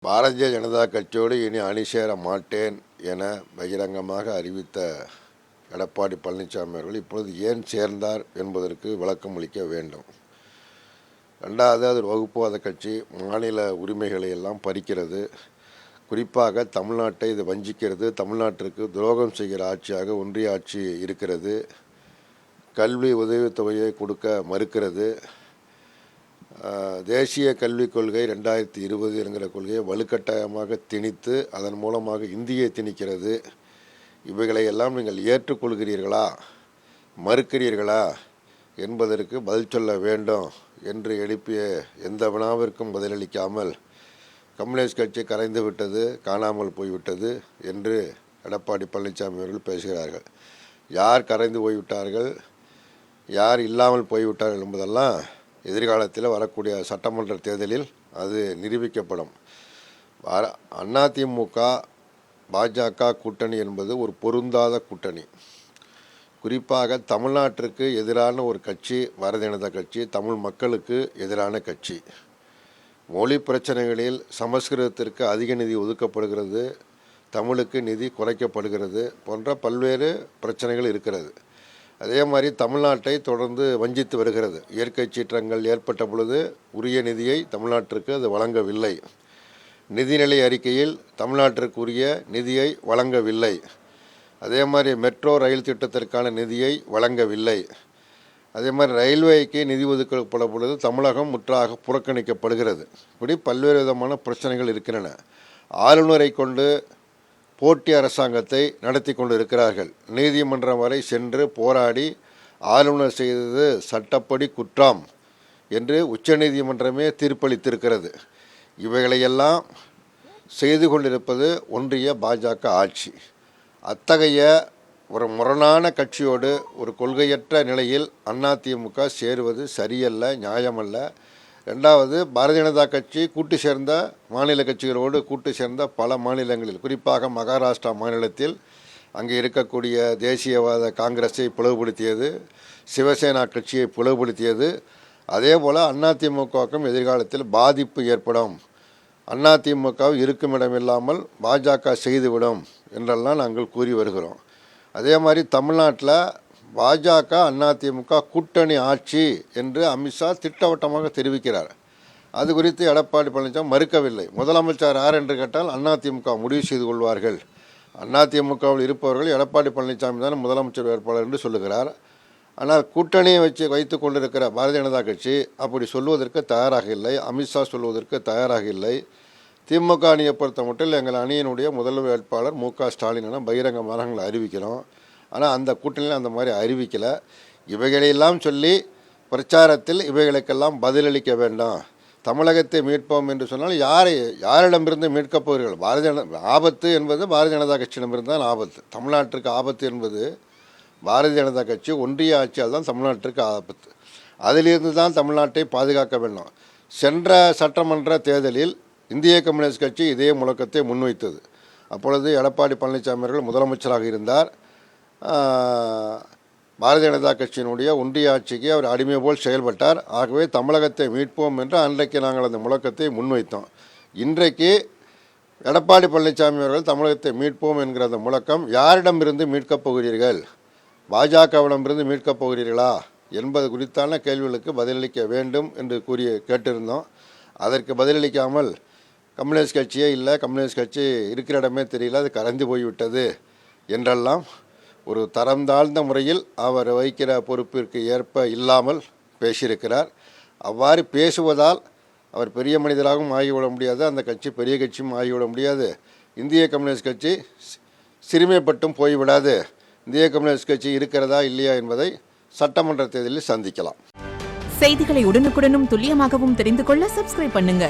பாரதிய ஜனதா கட்சியோடு இனி அணி சேர மாட்டேன் என பகிரங்கமாக அறிவித்த எடப்பாடி பழனிசாமி அவர்கள் இப்பொழுது ஏன் சேர்ந்தார் என்பதற்கு விளக்கம் அளிக்க வேண்டும். ரெண்டாவது, அது வகுப்புவாத கட்சி, மாநில உரிமைகளை எல்லாம் பறிக்கிறது, குறிப்பாக தமிழ்நாட்டை இது வஞ்சிக்கிறது, தமிழ்நாட்டிற்கு துரோகம் செய்கிற ஆட்சியாக ஒன்றிய ஆட்சி இருக்கிறது, கல்வி உதவித்தொகையை கொடுக்க மறுக்கிறது, தேசிய கல்விக் கொள்கை 2020 என்கிற கொள்கையை வலுக்கட்டாயமாக திணித்து அதன் மூலமாக இந்தியை திணிக்கிறது. இவைகளை எல்லாம் நீங்கள் ஏற்றுக்கொள்கிறீர்களா, மறுக்கிறீர்களா என்பதற்கு பதில் சொல்ல வேண்டும் என்று எழுப்பிய எந்த வினாவிற்கும் பதிலளிக்காமல் கம்யூனிஸ்ட் கட்சி கரைந்து விட்டது, காணாமல் போய்விட்டது என்று எடப்பாடி பழனிசாமி அவர்கள் பேசுகிறார்கள். யார் கரைந்து போய்விட்டார்கள், யார் இல்லாமல் போய்விட்டார்கள் என்பதெல்லாம் எதிர்காலத்தில் வரக்கூடிய சட்டமன்ற தேர்தலில் அது நிரூபிக்கப்படும். அதிமுக பாஜக கூட்டணி என்பது ஒரு பொருந்தாத கூட்டணி. குறிப்பாக தமிழ்நாட்டிற்கு எதிரான ஒரு கட்சி பாரதிய ஜனதா கட்சி, தமிழ் மக்களுக்கு எதிரான கட்சி. மொழி பிரச்சனைகளில் சமஸ்கிருதத்திற்கு அதிக நிதி ஒதுக்கப்படுகிறது, தமிழுக்கு நிதி குறைக்கப்படுகிறது போன்ற பல்வேறு பிரச்சனைகள் இருக்கிறது. அதே மாதிரி தமிழ்நாட்டை தொடர்ந்து வஞ்சித்து வருகிறது. இயற்கை சீற்றங்கள் ஏற்பட்ட பொழுது உரிய நிதியை தமிழ்நாட்டிற்கு அது வழங்கவில்லை. நிதிநிலை அறிக்கையில் தமிழ்நாட்டிற்கு உரிய நிதியை வழங்கவில்லை. அதே மாதிரி மெட்ரோ ரயில் திட்டத்திற்கான நிதியை வழங்கவில்லை. அதே மாதிரி ரயில்வேக்கு நிதி ஒதுக்கப்பட பொழுது தமிழகம் முற்றாக புறக்கணிக்கப்படுகிறது. இப்படி பல்வேறு விதமான பிரச்சனைகள் இருக்கின்றன. ஆளுநரை கொண்டு போட்டி அரசாங்கத்தை நடத்தி கொண்டு இருக்கிறார்கள். நீதிமன்றம் வரை சென்று போராடி ஆளுநர் செய்தது சட்டப்படி குற்றம் என்று உச்சநீதிமன்றமே தீர்ப்பளித்திருக்கிறது. இவைகளையெல்லாம் செய்து கொண்டிருப்பது ஒன்றிய பாஜக ஆட்சி. அத்தகைய ஒரு முரணான கட்சியோடு ஒரு கொள்கையற்ற நிலையில் அதிமுக சேருவது சரியல்ல, நியாயமல்ல. ரெண்டாவது, பாரதிய ஜனதா கட்சி கூட்டு சேர்ந்த மாநில கட்சிகளோடு கூட்டு சேர்ந்த பல மாநிலங்களில், குறிப்பாக மகாராஷ்டிரா மாநிலத்தில் அங்கே இருக்கக்கூடிய தேசியவாத காங்கிரஸை பிளவுபடுத்தியது, சிவசேனா கட்சியை பிளவுபடுத்தியது. அதே போல் அதிமுகவுக்கும் எதிர்காலத்தில் பாதிப்பு ஏற்படும், அதிமுக இருக்கும் இடமில்லாமல் பாஜக செய்துவிடும் என்றெல்லாம் நாங்கள் கூறி வருகிறோம். அதே மாதிரி தமிழ்நாட்டில் பாஜக அதிமுக கூட்டணி ஆட்சி என்று அமித்ஷா திட்டவட்டமாக தெரிவிக்கிறார். அது குறித்து எடப்பாடி பழனிசாமி மறுக்கவில்லை. முதலமைச்சர் யார் என்று கேட்டால் அதிமுக முடிவு செய்து கொள்வார்கள். அதிமுகவில் இருப்பவர்கள் எடப்பாடி பழனிசாமி தான் முதலமைச்சர் வேட்பாளர் என்று சொல்லுகிறார். ஆனால் கூட்டணியை வைத்து கொண்டிருக்கிற பாரதிய ஜனதா கட்சி அப்படி சொல்வதற்கு தயாராக இல்லை. அமித்ஷா சொல்வதற்கு தயாராக இல்லை. திமுக அணியை பொறுத்த மட்டும் எங்கள் அணியினுடைய முதல் வேட்பாளர் மு.க.ஸ்டாலின் என பகிரங்கமாக நாங்கள் அறிவிக்கிறோம். ஆனால் அந்த கூட்டணியில் அந்த மாதிரி அறிவிக்கலை. இவைகளையெல்லாம் சொல்லி பிரச்சாரத்தில் இவைகளுக்கெல்லாம் பதிலளிக்க வேண்டாம். தமிழகத்தை மீட்போம் என்று சொன்னால் யாரிடமிருந்து மீட்கப் போகிறீர்கள்? ஆபத்து என்பது பாரதிய ஜனதா கட்சியிடமிருந்து தான் ஆபத்து. தமிழ்நாட்டிற்கு ஆபத்து என்பது பாரதிய ஜனதா கட்சி ஒன்றிய ஆட்சியால் தான் தமிழ்நாட்டிற்கு ஆபத்து. அதிலிருந்து தான் தமிழ்நாட்டை பாதுகாக்க வேண்டும். சென்ற சட்டமன்ற தேர்தலில் இந்திய கம்யூனிஸ்ட் கட்சி இதே முழக்கத்தை முன்வைத்தது. அப்பொழுது எடப்பாடி பழனிசாமி அவர்கள் முதலமைச்சராக இருந்தார். பாரதிய ஜனதா கட்சியினுடைய ஒன்றிய ஆட்சிக்கு அவர் அடிமை போல் செயல்பட்டார். ஆகவே தமிழகத்தை மீட்போம் என்று அன்றைக்கு நாங்கள் அந்த முழக்கத்தை முன்வைத்தோம். இன்றைக்கு எடப்பாடி பழனிசாமி அவர்கள் தமிழகத்தை மீட்போம் என்கிற அந்த முழக்கம் யாரிடமிருந்து மீட்கப் போகிறீர்கள், பாஜகவிடமிருந்து மீட்கப் போகிறீர்களா என்பது குறித்தான கேள்விகளுக்கு பதிலளிக்க வேண்டும் என்று கேட்டிருந்தோம். அதற்கு பதிலளிக்காமல் கம்யூனிஸ்ட் கட்சியே இல்லை, கம்யூனிஸ்ட் கட்சி இருக்கிற இடமே தெரியல, அது கரைந்து போய்விட்டது என்றெல்லாம் ஒரு தரம் தாழ்ந்த முறையில் அவர் வைக்கிற பொறுப்பிற்கு ஏற்ப இல்லாமல் பேசியிருக்கிறார். அவ்வாறு பேசுவதால் அவர் பெரிய மனிதராகவும் ஆகிவிட முடியாது, அந்த கட்சி பெரிய கட்சியும் ஆகிவிட முடியாது, இந்திய கம்யூனிஸ்ட் கட்சி சிறுமைப்பட்டும் போய்விடாது. இந்திய கம்யூனிஸ்ட் கட்சி இருக்கிறதா இல்லையா என்பதை சட்டமன்ற தேர்தலில் சந்திக்கலாம். செய்திகளை உடனுக்குடனும் துல்லியமாகவும் தெரிந்து கொள்ள சப்ஸ்கிரைப் பண்ணுங்க.